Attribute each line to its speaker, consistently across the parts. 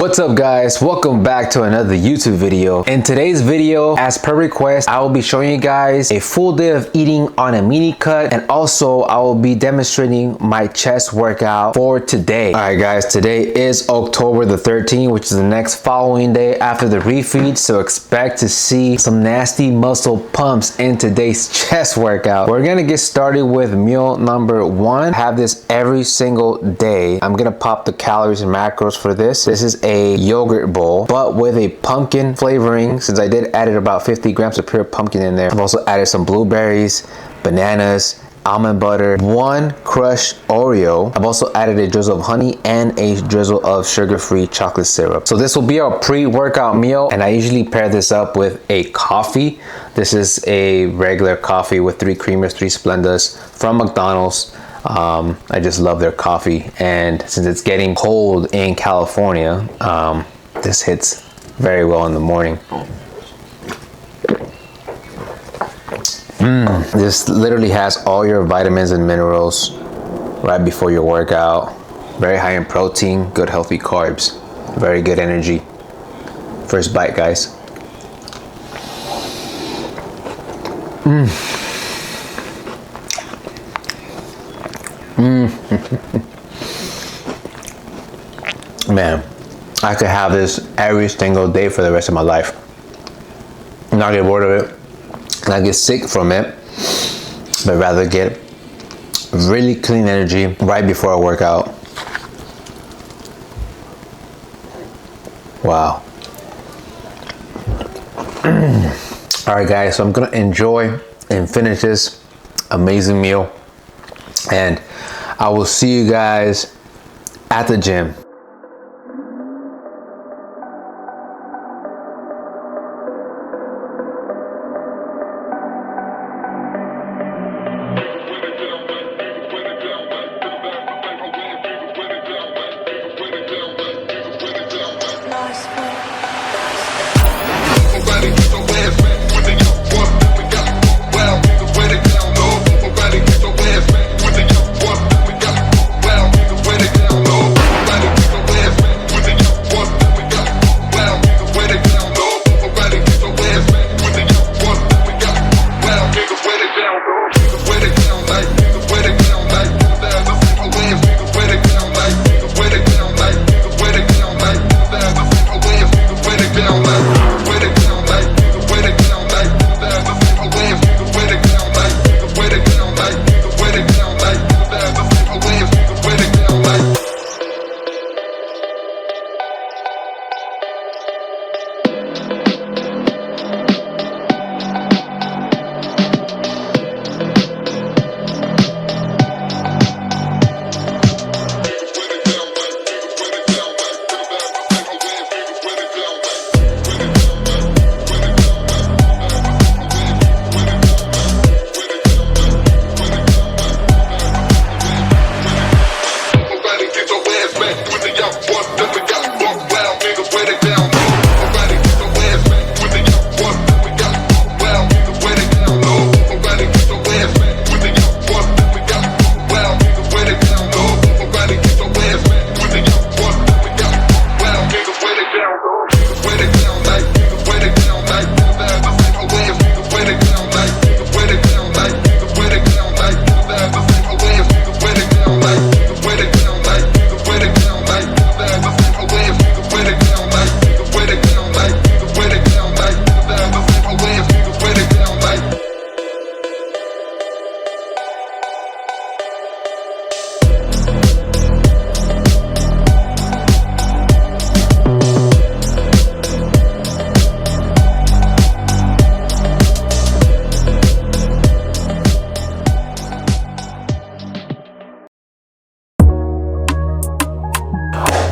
Speaker 1: What's up guys, welcome back to another YouTube video. In today's video, as per request, I will be showing you guys a full day of eating on a mini cut, and also I will be demonstrating my chest workout for today. All right guys, today is October the 13th, which is the next following day after the refeed, so expect to see some nasty muscle pumps in today's chest workout. We're gonna get started with meal number one. I have this every single day. I'm gonna pop the calories and macros for this. This is a yogurt bowl, but with a pumpkin flavoring, since I did added about 50 grams of pure pumpkin in there. I've also added some blueberries, bananas, almond butter, one crushed Oreo. I've also added a drizzle of honey and a drizzle of sugar-free chocolate syrup. So this will be our pre-workout meal, and I usually pair this up with a coffee. This is a regular coffee with 3 creamers, 3 Splendas from McDonald's. I just love their coffee, and since it's getting cold in California, this hits very well in the morning. This literally has all your vitamins and minerals right before your workout. Very high in protein, good healthy carbs, very good energy. First bite, guys. Man, I could have this every single day for the rest of my life. Not get bored of it, not get sick from it, but rather get really clean energy right before I work out. Wow. All right guys, so I'm gonna enjoy and finish this amazing meal, and I will see you guys at the gym.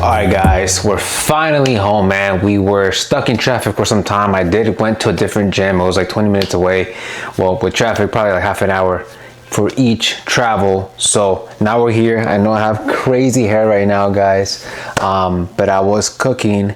Speaker 1: Alright guys, we're finally home, man. We were stuck in traffic for some time. I went to a different gym. It was like 20 minutes away. Well, with traffic, probably like half an hour for each travel. So now we're here. I know I have crazy hair right now, guys. But I was cooking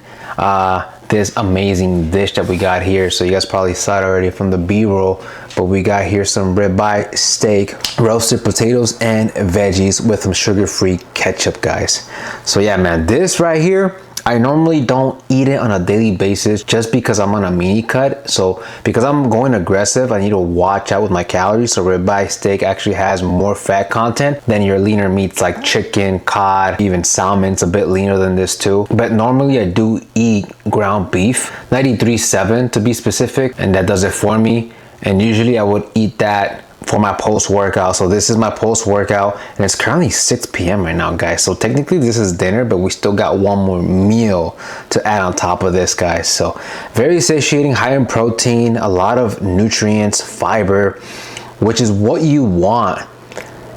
Speaker 1: this amazing dish that we got here. So you guys probably saw it already from the B-roll, but we got here some ribeye steak, roasted potatoes and veggies with some sugar-free ketchup, guys. So yeah, man, this right here, I normally don't eat it on a daily basis just because I'm on a mini cut. So because I'm going aggressive, I need to watch out with my calories. So ribeye steak actually has more fat content than your leaner meats like chicken, cod, even salmon. It's a bit leaner than this too. But normally I do eat ground beef, 93.7 to be specific, and that does it for me. And usually I would eat that for my post-workout. So this is my post-workout, and it's currently 6 p.m. right now, guys. So technically this is dinner, but we still got one more meal to add on top of this, guys. So very satiating, high in protein, a lot of nutrients, fiber, which is what you want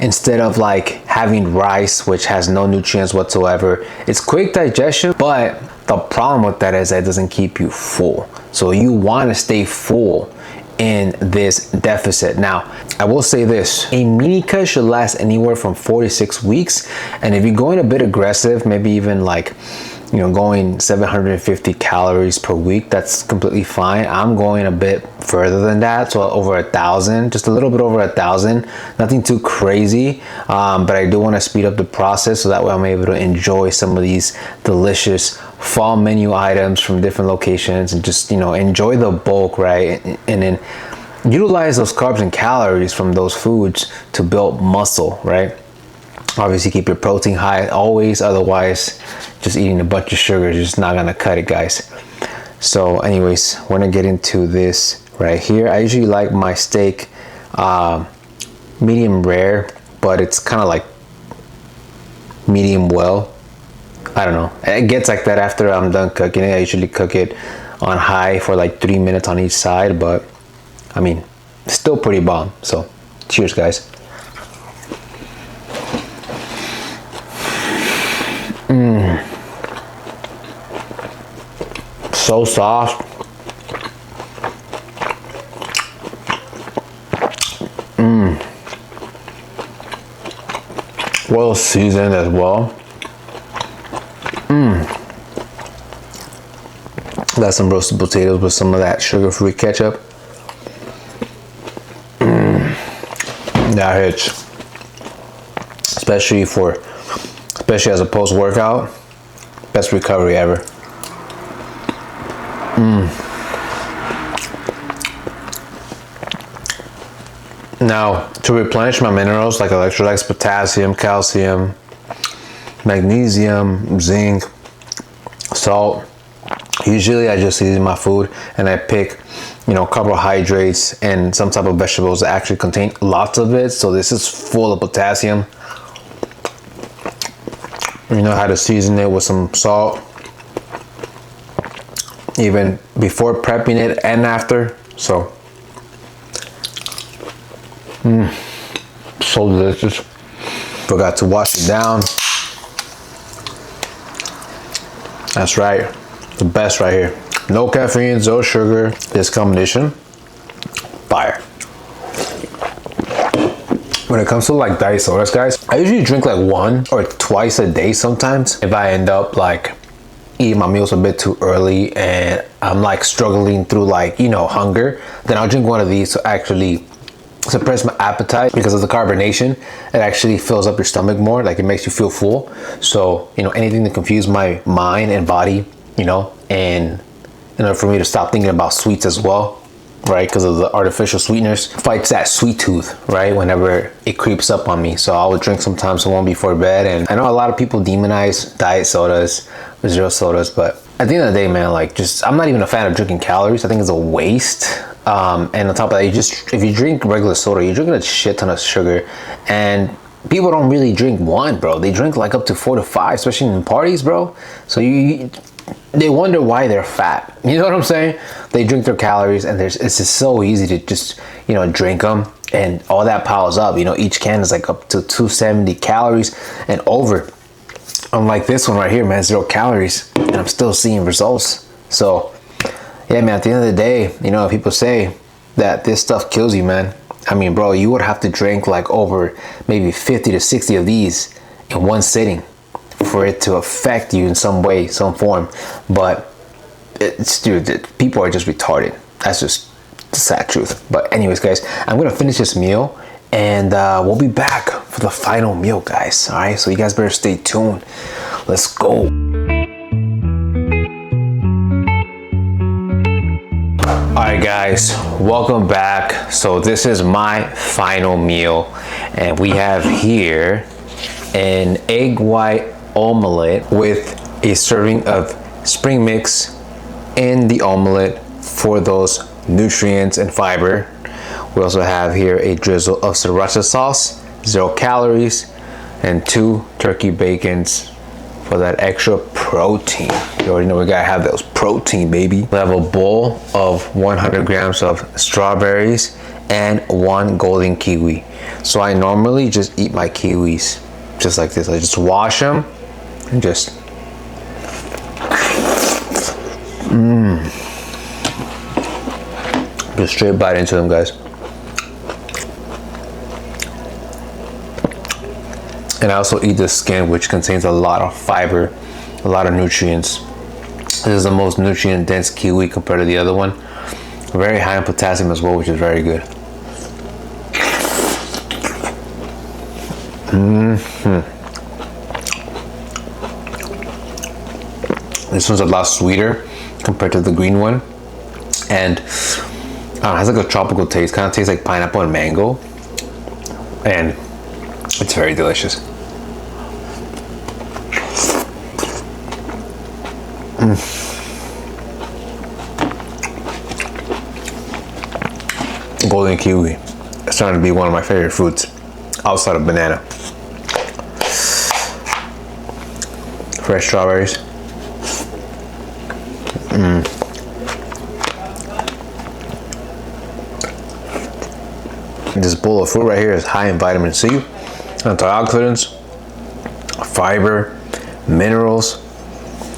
Speaker 1: instead of like having rice, which has no nutrients whatsoever. It's quick digestion, but the problem with that is that it doesn't keep you full. So you want to stay full in this deficit. Now, I will say this, a mini cut should last anywhere from 4 to 6 weeks. And if you're going a bit aggressive, maybe even like, you know, going 750 calories per week, that's completely fine. I'm going a bit further than that, so over 1,000, just a little bit over 1,000, nothing too crazy, but I do want to speed up the process so that way I'm able to enjoy some of these delicious fall menu items from different locations and just, you know, enjoy the bulk, right? And then utilize those carbs and calories from those foods to build muscle, right? Obviously keep your protein high always, otherwise just eating a bunch of sugar is just not gonna cut it, guys. So anyways, we're gonna get into this right here. I usually like my steak medium rare, but it's kind of like medium well. I don't know, it gets like that after I'm done cooking it. I usually cook it on high for like 3 minutes on each side, but I mean, still pretty bomb. So cheers, guys. So soft. Well seasoned as well. Got some roasted potatoes with some of that sugar-free ketchup. That hits. Especially as a post-workout. Best recovery ever. Now, to replenish my minerals like electrolytes, potassium, calcium, magnesium, zinc, salt, usually I just season my food and I pick, you know, carbohydrates and some type of vegetables that actually contain lots of it. So this is full of potassium. You know how to season it with some salt, even before prepping it and after. So so delicious. Forgot to wash it down. That's right, the best right here. No caffeine, no sugar. This combination, fire. When it comes to like diet sodas, guys, I usually drink like 1 or twice a day sometimes. If I end up like eating my meals a bit too early and I'm like struggling through like, you know, hunger, then I'll drink one of these to actually suppress my appetite because of the carbonation. It actually fills up your stomach more, like it makes you feel full. So, you know, anything to confuse my mind and body, you know, and in order for me to stop thinking about sweets as well, right? Because of the artificial sweeteners, fights that sweet tooth, right? Whenever it creeps up on me. So I would drink sometimes one before bed. And I know a lot of people demonize diet sodas, zero sodas, but at the end of the day, man, like just, I'm not even a fan of drinking calories. I think it's a waste. And on top of that, if you drink regular soda, you're drinking a shit ton of sugar, and people don't really drink one, bro. They drink like up to 4 to 5, especially in parties, bro. So they wonder why they're fat. You know what I'm saying? They drink their calories, and it's just so easy to just, you know, drink them, and all that piles up. You know, each can is like up to 270 calories and over. Unlike this one right here, man, 0 calories, and I'm still seeing results. So yeah, man, at the end of the day, you know, people say that this stuff kills you, man. I mean, bro, you would have to drink like over maybe 50 to 60 of these in one sitting for it to affect you in some way, some form. But it's, dude, people are just retarded. That's just the sad truth. But anyways, guys, I'm gonna finish this meal and we'll be back for the final meal, guys. All right, so you guys better stay tuned. Let's go. Alright guys, welcome back. So this is my final meal, and we have here an egg white omelet with a serving of spring mix in the omelet for those nutrients and fiber. We also have here a drizzle of sriracha sauce, 0 calories, and 2 turkey bacons for that extra protein. You already know we gotta have those protein, baby. We have a bowl of 100 grams of strawberries and 1 golden kiwi. So I normally just eat my kiwis just like this. I just wash them and just straight bite into them, guys. And I also eat the skin, which contains a lot of fiber, a lot of nutrients. This is the most nutrient dense kiwi compared to the other one. Very high in potassium as well, which is very good. This one's a lot sweeter compared to the green one, and it has like a tropical taste. Kind of tastes like pineapple and mango, and it's very delicious. Golden kiwi. It's starting to be one of my favorite fruits outside of banana. Fresh strawberries. This bowl of fruit right here is high in vitamin C, antioxidants, fiber, minerals,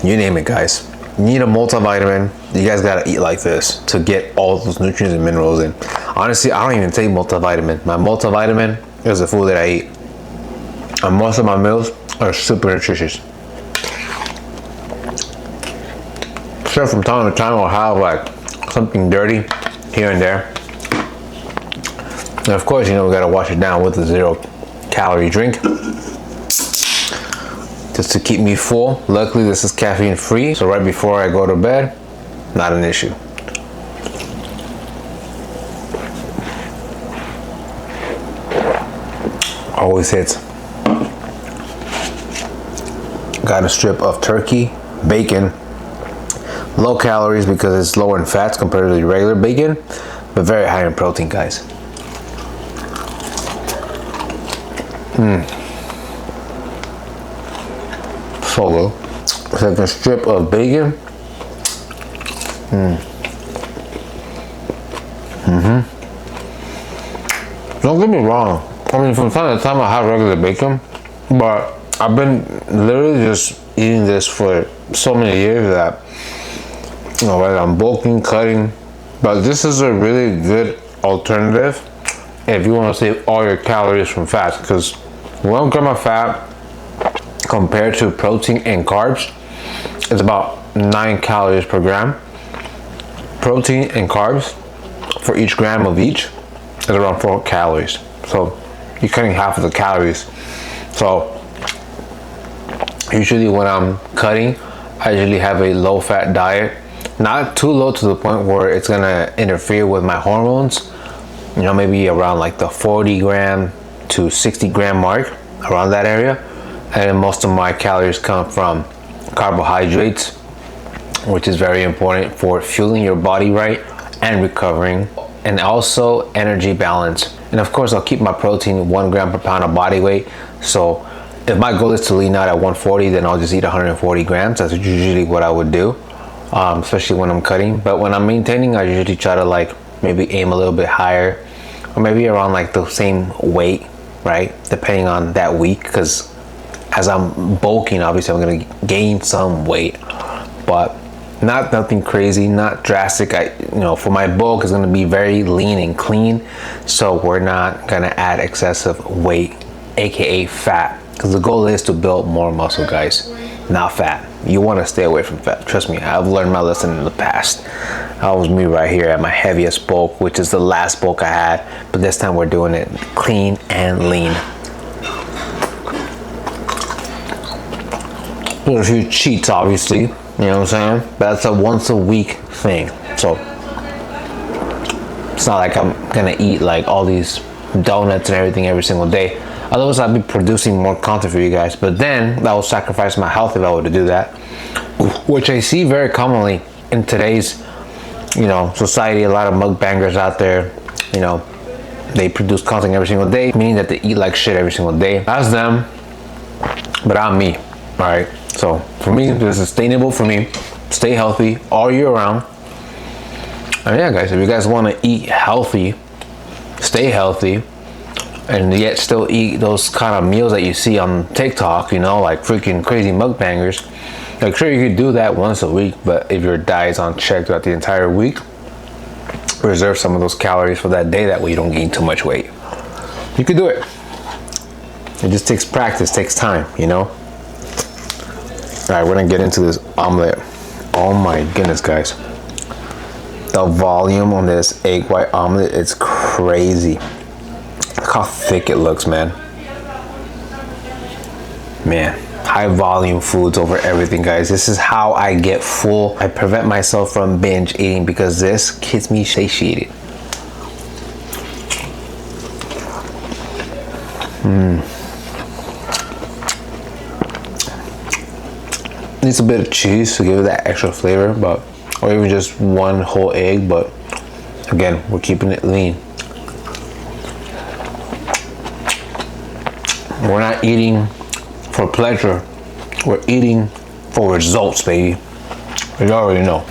Speaker 1: you name it, guys. You need a multivitamin. You guys gotta eat like this to get all those nutrients and minerals in. Honestly, I don't even take multivitamin. My multivitamin is the food that I eat. And most of my meals are super nutritious. Sure, from time to time I'll have like something dirty here and there. And of course, you know, we gotta wash it down with a 0 calorie drink, just to keep me full. Luckily, this is caffeine free, so right before I go to bed, not an issue. Always hits. Got a strip of turkey, bacon, low calories because it's lower in fats compared to the regular bacon, but very high in protein, guys. So good. It's like a strip of bacon. Don't get me wrong. I mean, from time to time I have regular bacon, but I've been literally just eating this for so many years that, you know, whether I'm bulking, cutting, but this is a really good alternative if you want to save all your calories from fats, because 1 gram of fat compared to protein and carbs, it's about 9 calories per gram. Protein and carbs for each gram of each is around 4 calories. So you're cutting half of the calories. So usually when I'm cutting, I usually have a low fat diet, not too low to the point where it's gonna interfere with my hormones. You know, maybe around like the 40 gram to 60 gram mark, around that area. And most of my calories come from carbohydrates, which is very important for fueling your body right and recovering, and also energy balance. And of course, I'll keep my protein 1 gram per pound of body weight. So if my goal is to lean out at 140, then I'll just eat 140 grams. That's usually what I would do, especially when I'm cutting. But when I'm maintaining, I usually try to like maybe aim a little bit higher, or maybe around like the same weight, right? Depending on that week, because as I'm bulking, obviously I'm gonna gain some weight, but nothing crazy, not drastic. You know, for my bulk, it's gonna be very lean and clean, so we're not gonna add excessive weight, aka fat, because the goal is to build more muscle, guys, not fat. You want to stay away from fat. Trust me, I've learned my lesson in the past. That was me right here at my heaviest bulk, which is the last bulk I had, but this time we're doing it clean and lean. There's a few cheats, obviously, you know what I'm saying? But that's a once a week thing. So It's not like I'm gonna eat like all these donuts and everything every single day. Otherwise, I'd be producing more content for you guys. But then that will sacrifice my health if I were to do that, which I see very commonly in today's, society. A lot of mukbangers out there, they produce content every single day, meaning that they eat like shit every single day. That's them, but I'm me. All right. So for me, it's sustainable for me. Stay healthy all year round. And yeah, guys, if you guys want to eat healthy, stay healthy, and yet still eat those kind of meals that you see on TikTok, like freaking crazy mukbangers, like sure you could do that once a week, but if your diet's on check throughout the entire week, reserve some of those calories for that day. That way you don't gain too much weight. You could do it. It just takes practice, takes time, All right, we're gonna get into this omelet. Oh my goodness, guys. The volume on this egg white omelet, it's crazy. Look how thick it looks, man. Man, high volume foods over everything, guys. This is how I get full. I prevent myself from binge eating because this keeps me satiated. Needs a bit of cheese to give it that extra flavor, or even just one whole egg, but again, we're keeping it lean. We're not eating for pleasure, we're eating for results, baby. You already know.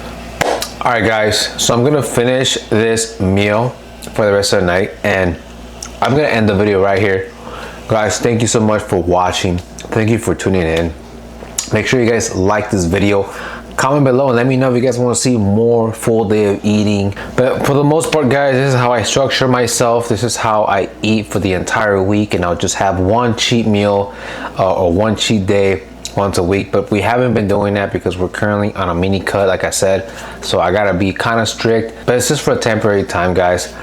Speaker 1: All right, guys, so I'm gonna finish this meal for the rest of the night, and I'm gonna end the video right here. Guys, thank you so much for watching. Thank you for tuning in. Make sure you guys like this video. Comment below and let me know if you guys want to see more full day of eating. But for the most part, guys, this is how I structure myself. This is how I eat for the entire week, and I'll just have one cheat meal or one cheat day once a week. But we haven't been doing that because we're currently on a mini cut, like I said, so I gotta be kind of strict, but it's just for a temporary time, guys.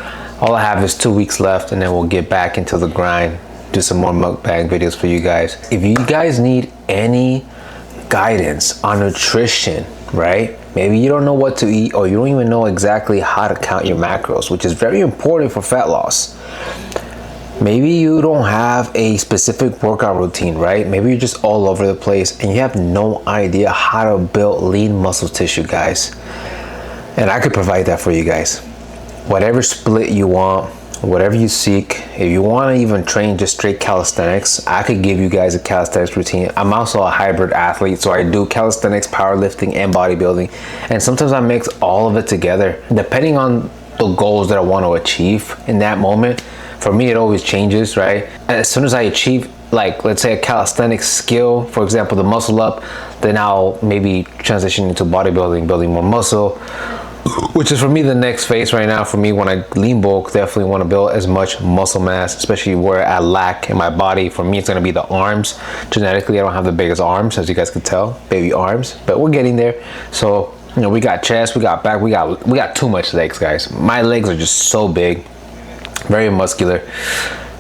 Speaker 1: All I have is 2 weeks left, and then we'll get back into the grind, do some more mukbang videos for you guys. If you guys need any guidance on nutrition, right? Maybe you don't know what to eat, or you don't even know exactly how to count your macros, which is very important for fat loss. Maybe you don't have a specific workout routine, right? Maybe you're just all over the place and you have no idea how to build lean muscle tissue, guys. And I could provide that for you guys. Whatever split you want, whatever you seek. If you want to even train just straight calisthenics, I could give you guys a calisthenics routine. I'm also a hybrid athlete, so I do calisthenics, powerlifting, and bodybuilding, and sometimes I mix all of it together depending on the goals that I want to achieve in that moment. For me, it always changes, right? As soon as I achieve, like, let's say a calisthenics skill, for example, the muscle up, then I'll maybe transition into bodybuilding, building more muscle, which is for me the next phase right now. For me, when I lean bulk, definitely want to build as much muscle mass, especially where I lack in my body. For me, it's going to be the arms. Genetically, I don't have the biggest arms, as you guys can tell, baby arms, but we're getting there. So, we got chest, we got back, we got too much legs, guys. My legs are just so big, very muscular,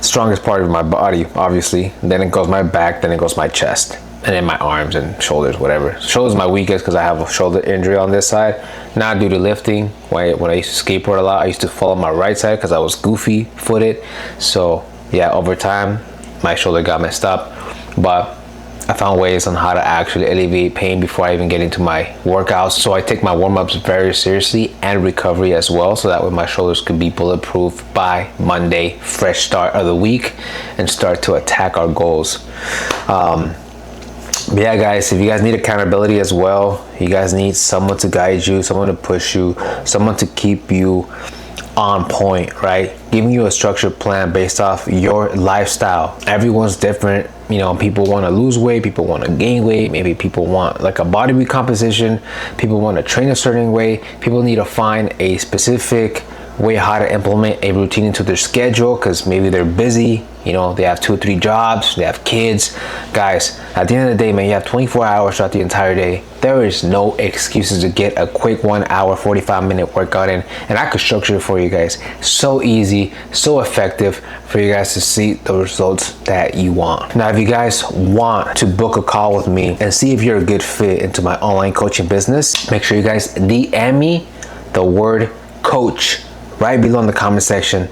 Speaker 1: strongest part of my body, obviously. Then it goes my back, then it goes my chest, and then my arms and shoulders, whatever. Shoulders my weakest because I have a shoulder injury on this side. Not due to lifting. When I used to skateboard a lot, I used to fall on my right side because I was goofy footed. So yeah, over time, my shoulder got messed up. But I found ways on how to actually alleviate pain before I even get into my workouts. So I take my warm-ups very seriously and recovery as well, so that way my shoulders could be bulletproof by Monday, fresh start of the week, and start to attack our goals. But yeah, guys, if you guys need accountability as well, you guys need someone to guide you, someone to push you, someone to keep you on point, right? Giving you a structured plan based off your lifestyle. Everyone's different. People want to lose weight, people want to gain weight, maybe people want like a body recomposition, people want to train a certain way, people need to find a specific way how to implement a routine into their schedule because maybe they're busy, they have 2 or 3 jobs, they have kids. Guys, at the end of the day, man, you have 24 hours throughout the entire day. There is no excuses to get a quick 1 hour, 45-minute workout in, and I could structure it for you guys. So easy, so effective for you guys to see the results that you want. Now, if you guys want to book a call with me and see if you're a good fit into my online coaching business, make sure you guys DM me the word coach right below in the comment section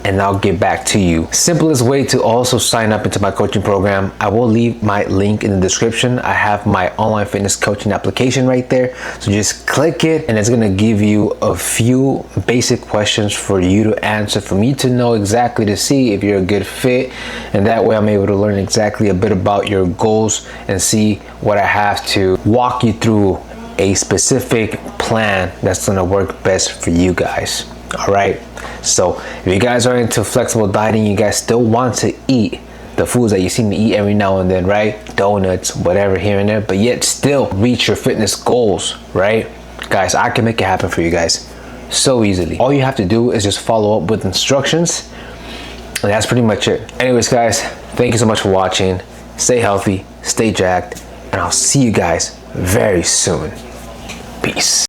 Speaker 1: and I'll get back to you. Simplest way to also sign up into my coaching program, I will leave my link in the description. I have my online fitness coaching application right there. So just click it and it's gonna give you a few basic questions for you to answer, for me to know exactly, to see if you're a good fit. And that way I'm able to learn exactly a bit about your goals and see what I have to walk you through a specific plan that's gonna work best for you guys. All right, so if you guys are into flexible dieting, you guys still want to eat the foods that you see me eat every now and then, right? Donuts, whatever, here and there, but yet still reach your fitness goals, right? Guys, I can make it happen for you guys so easily. All you have to do is just follow up with instructions, and that's pretty much it. Anyways, guys, thank you so much for watching. Stay healthy, stay jacked, and I'll see you guys very soon. Peace.